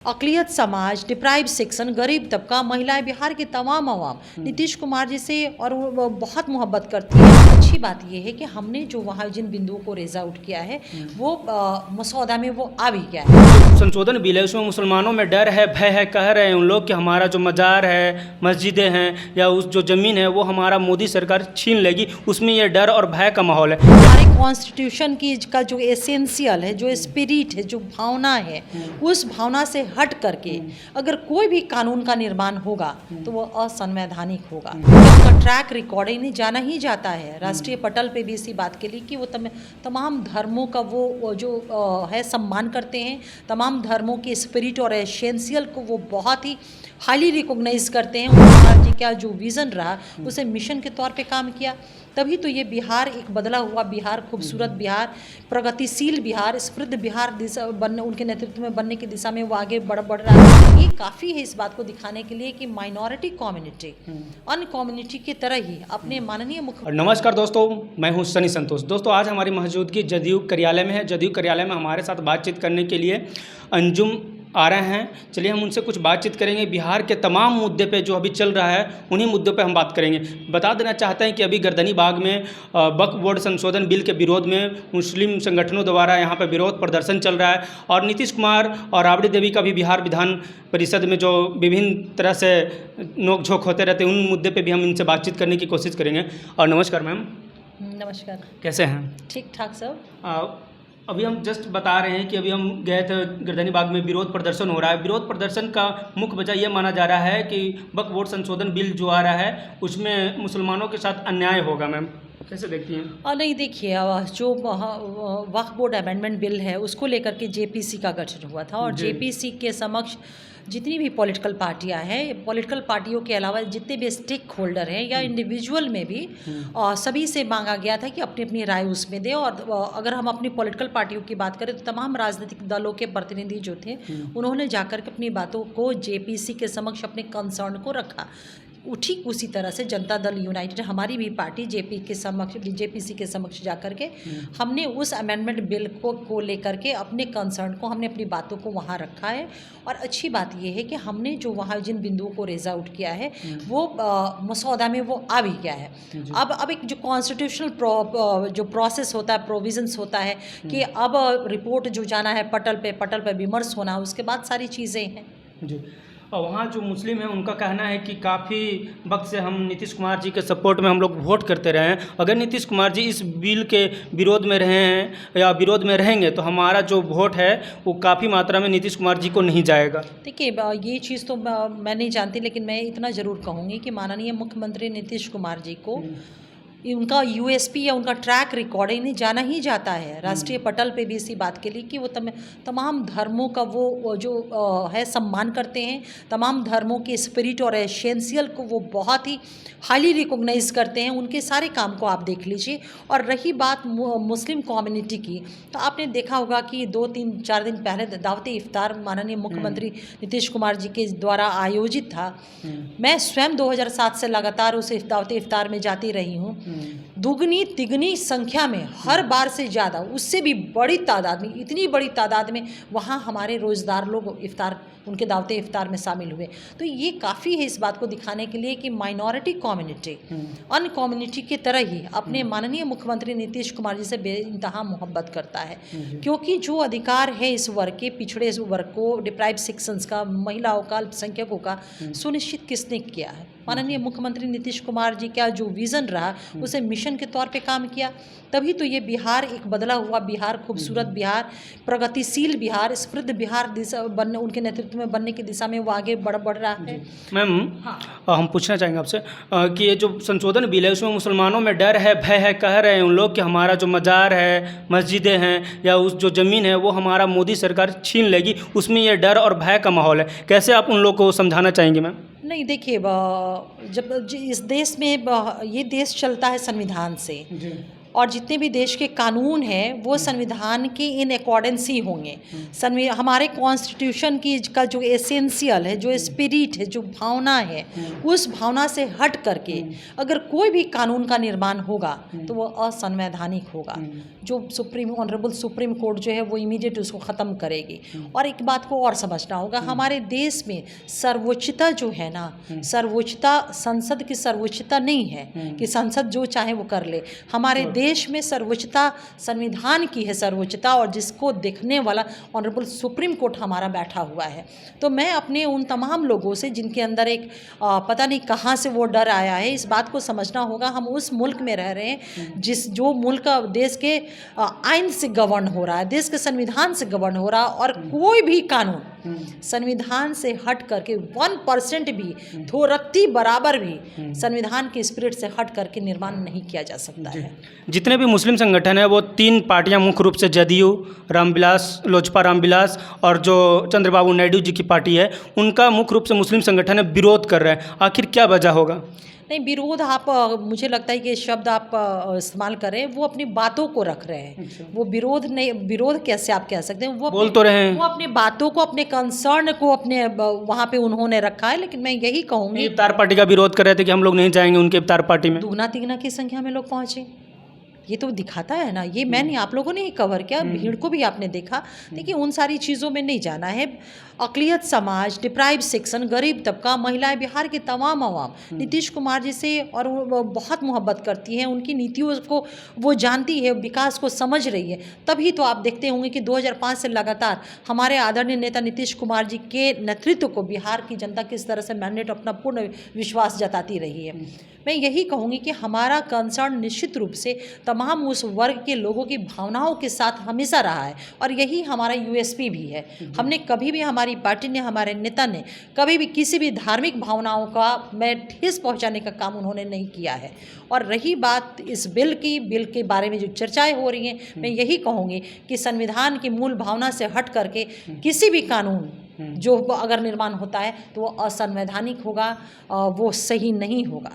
अक़लियत समाज, deprive section, गरीब तबका, महिलाएं, बिहार के तमाम अवाम नीतीश कुमार जी से और वो बहुत मोहब्बत करती है। अच्छी बात यह है कि हमने जो वहाँ जिन बिंदुओं को रेज आउट किया है वो मसौदा में वो आ भी गया है। संशोधन बिल है उसमें मुसलमानों में डर है, भय है, कह रहे हैं उन लोग कि हमारा जो मज़ार है, मस्जिदें हैं या उस जो ज़मीन है वो हमारा मोदी सरकार छीन लेगी। उसमें ये डर और भय का माहौल है। हमारे कॉन्स्टिट्यूशन की का जो एसेंशियल है, जो स्पिरिट है, जो भावना है, उस भावना से हट करके अगर कोई भी कानून का निर्माण होगा तो वो असंवैधानिक होगा। उसका ट्रैक रिकॉर्ड ही जाना ही जाता है राष्ट्रीय पटल पे भी इसी बात के लिए कि वो तमाम धर्मों का वो जो है सम्मान करते हैं, तमाम धर्मों के स्पिरिट और एसेंशियल को वो बहुत ही हाईली रिकॉग्नाइज करते हैं। कुमार जी का जो विज़न रहा उसे मिशन के तौर पे काम किया, तभी तो ये बिहार एक बदला हुआ बिहार, खूबसूरत बिहार, प्रगतिशील बिहार, समृद्ध बिहार दिशा बनने उनके नेतृत्व में बनने की दिशा में वो आगे बढ़ रहा है। ये काफ़ी है इस बात को दिखाने के लिए कि माइनॉरिटी कम्युनिटी अन्य कम्युनिटी की तरह ही अपने माननीय मुख्य। नमस्कार दोस्तों, मैं हूं सनी संतोष। दोस्तों आज हमारी मौजूदगी जदयू कार्यालय में है। जदयू कार्यालय में हमारे साथ बातचीत करने के लिए अंजुम आ रहे हैं। चलिए हम उनसे कुछ बातचीत करेंगे। बिहार के तमाम मुद्दे पे जो अभी चल रहा है उन्हीं मुद्दों पे हम बात करेंगे। बता देना चाहते हैं कि अभी गर्दनी बाग में वक्फ बोर्ड संशोधन बिल के विरोध में मुस्लिम संगठनों द्वारा यहाँ पे विरोध प्रदर्शन चल रहा है और नीतीश कुमार और राबड़ी देवी का भी बिहार विधान परिषद में जो विभिन्न तरह से नोक-झोंक होते रहते हैं उन मुद्दे पर भी हम इनसे बातचीत करने की कोशिश करेंगे। और नमस्कार मैम। नमस्कार। कैसे हैं? ठीक ठाक सब। अभी हम जस्ट बता रहे हैं कि अभी हम गए थे गर्दनी बाग में, विरोध प्रदर्शन हो रहा है। विरोध प्रदर्शन का मुख्य वजह यह माना जा रहा है कि वक्फ बोर्ड संशोधन बिल जो आ रहा है उसमें मुसलमानों के साथ अन्याय होगा। मैम कैसे देखती हैं? और नहीं, देखिए जो वक्फ बोर्ड अमेंडमेंट बिल है उसको लेकर के जेपीसी का गठन हुआ था और जेपीसी के समक्ष जितनी भी पॉलिटिकल पार्टियां हैं, पॉलिटिकल पार्टियों के अलावा जितने भी स्टेक होल्डर हैं या इंडिविजुअल में भी सभी से मांगा गया था कि अपनी अपनी राय उसमें दें। और अगर हम अपनी पॉलिटिकल पार्टियों की बात करें तो तमाम राजनीतिक दलों के प्रतिनिधि जो थे उन्होंने जाकर के अपनी बातों को जेपीसी के समक्ष अपने कंसर्न को रखा। ठीक उसी तरह से जनता दल यूनाइटेड, हमारी भी पार्टी जेपीसी के समक्ष जाकर के हमने उस अमेंडमेंट बिल को लेकर के अपने कंसर्न को, हमने अपनी बातों को वहाँ रखा है। और अच्छी बात यह है कि हमने जो वहाँ जिन बिंदुओं को रेज आउट किया है वो मसौदा में वो आ भी गया है। अब एक जो कॉन्स्टिट्यूशनल जो प्रोसेस होता है, प्रोविजंस होता है कि अब रिपोर्ट जो जाना है पटल पे विमर्श होना, उसके बाद सारी चीज़ें हैं जी। और वहाँ जो मुस्लिम हैं उनका कहना है कि काफ़ी वक्त से हम नीतीश कुमार जी के सपोर्ट में हम लोग वोट करते रहे हैं। अगर नीतीश कुमार जी इस बिल के विरोध में रहे हैं या विरोध में रहेंगे तो हमारा जो वोट है वो काफ़ी मात्रा में नीतीश कुमार जी को नहीं जाएगा। देखिए ये चीज़ तो मैं नहीं जानती, लेकिन मैं इतना ज़रूर कहूँगी कि माननीय मुख्यमंत्री नीतीश कुमार जी को उनका यूएसपी या उनका ट्रैक रिकॉर्ड ही जाना ही जाता है राष्ट्रीय पटल पे भी इसी बात के लिए कि वो तमाम धर्मों का वो जो है सम्मान करते हैं, तमाम धर्मों के स्पिरिट और एसेंशियल को वो बहुत ही हाईली रिकॉग्नाइज करते हैं। उनके सारे काम को आप देख लीजिए। और रही बात मुस्लिम कम्युनिटी की, तो आपने देखा होगा कि 2-3-4 दिन पहले दावते इफ्तार माननीय मुख्यमंत्री नीतीश कुमार जी के द्वारा आयोजित था। मैं स्वयं 2007 से लगातार उस दावते इफ्तार में जाती रही हूँ। दुगनी तिगनी संख्या में, हर बार से ज़्यादा, उससे भी बड़ी तादाद में, इतनी बड़ी तादाद में वहाँ हमारे रोज़गार लोग इफ्तार, उनके दावते इफ्तार में शामिल हुए। तो ये काफ़ी है इस बात को दिखाने के लिए कि माइनॉरिटी कम्युनिटी अन्य कम्युनिटी की तरह ही अपने माननीय मुख्यमंत्री नीतीश कुमार जी से बेइंतहा मोहब्बत करता है। क्योंकि जो अधिकार है इस वर्ग के, पिछड़े वर्ग को, डिप्राइव सेक्शंस का, महिलाओं का, अल्पसंख्यकों का सुनिश्चित किसने किया है? माननीय मुख्यमंत्री नीतीश कुमार जी का जो विज़न रहा उसे मिशन के तौर पे काम किया, तभी तो ये बिहार एक बदला हुआ बिहार, खूबसूरत बिहार, प्रगतिशील बिहार, समृद्ध बिहार दिशा बनने उनके नेतृत्व में बनने की दिशा में वो आगे बढ़ रहा है। मैम हम पूछना चाहेंगे आपसे कि ये जो संशोधन बिल है उसमें मुसलमानों में डर है, भय है, कह रहे हैं उन लोग कि हमारा जो मज़ार है, मस्जिदें हैं या उस जो ज़मीन है वो हमारा मोदी सरकार छीन लेगी। उसमें ये डर और भय का माहौल है। कैसे आप उन लोग को समझाना चाहेंगे मैम? नहीं, देखिए जब इस देश में ये देश चलता है संविधान से और जितने भी देश के कानून हैं वो संविधान के इन अकॉर्डेंस ही होंगे। हमारे कॉन्स्टिट्यूशन की का जो एसेंशियल है, जो स्पिरिट है, जो भावना है, उस भावना से हट करके अगर कोई भी कानून का निर्माण होगा तो वो असंवैधानिक होगा। जो ऑनरेबल सुप्रीम कोर्ट जो है वो इमीडिएट उसको ख़त्म करेगी। और एक बात को और समझना होगा, हमारे देश में सर्वोच्चता जो है ना, सर्वोच्चता संसद की सर्वोच्चता नहीं है कि संसद जो चाहे वो कर ले। हमारे देश में सर्वोच्चता संविधान की है सर्वोच्चता, और जिसको देखने वाला ऑनरेबल सुप्रीम कोर्ट हमारा बैठा हुआ है। तो मैं अपने उन तमाम लोगों से जिनके अंदर एक पता नहीं कहाँ से वो डर आया है, इस बात को समझना होगा। हम उस मुल्क में रह रहे हैं जो मुल्क देश के आइन से गवर्न हो रहा है, देश के संविधान से गवर्न हो रहा है, और कोई भी कानून संविधान से हट करके 1% भी, थो रत्ती बराबर भी संविधान के स्पिरिट से हट करके निर्माण नहीं किया जा सकता है। जितने भी मुस्लिम संगठन है वो 3 पार्टियां मुख्य रूप से जदयू, रामविलास लोजपा रामविलास और जो चंद्रबाबू नायडू जी की पार्टी है, उनका मुख्य रूप से मुस्लिम संगठन है विरोध कर रहे हैं। आखिर क्या वजह होगा? नहीं, विरोध आप मुझे लगता है कि शब्द आप इस्तेमाल करें, वो अपनी बातों को रख रहे हैं। अच्छा। वो विरोध नहीं, विरोध कैसे आप कह सकते हैं, वो बोल तो रहे हैं, वो अपनी बातों को, अपने कंसर्न को अपने वहाँ पे उन्होंने रखा है। लेकिन मैं यही कहूँगी, इफ्तार पार्टी का विरोध कर रहे थे कि हम लोग नहीं जाएंगे उनके इफ्तार पार्टी में। दुगना तिगना की संख्या में लोग पहुँचे, ये तो दिखाता है ना। ये मैंने आप लोगों ने ही कवर किया, भीड़ को भी आपने देखा। देखिए, उन सारी चीज़ों में नहीं जाना है। अक़लियत समाज, डिप्राइव सेक्शन, गरीब तबका, महिलाएं, बिहार के तमाम आवाम नीतीश कुमार जी से और वो बहुत मोहब्बत करती हैं, उनकी नीतियों को वो जानती है, विकास को समझ रही है। तभी तो आप देखते होंगे कि 2005 से लगातार हमारे आदरणीय नेता नीतीश कुमार जी के नेतृत्व को बिहार की जनता किस तरह से मैंडेट अपना पूर्ण विश्वास जताती रही है। मैं यही कहूँगी कि हमारा कंसर्न निश्चित रूप से तमाम उस वर्ग के लोगों की भावनाओं के साथ हमेशा रहा है, और यही हमारा यूएसपी भी है। हमने कभी भी, हमारी पार्टी ने, हमारे नेता ने कभी भी किसी भी धार्मिक भावनाओं का में ठेस पहुंचाने का काम उन्होंने नहीं किया है। और रही बात इस बिल के बारे में जो चर्चाएं हो रही हैं, मैं यही कहूँगी कि संविधान की मूल भावना से हट करके किसी भी कानून जो अगर निर्माण होता है तो वो असंवैधानिक होगा, वो सही नहीं होगा।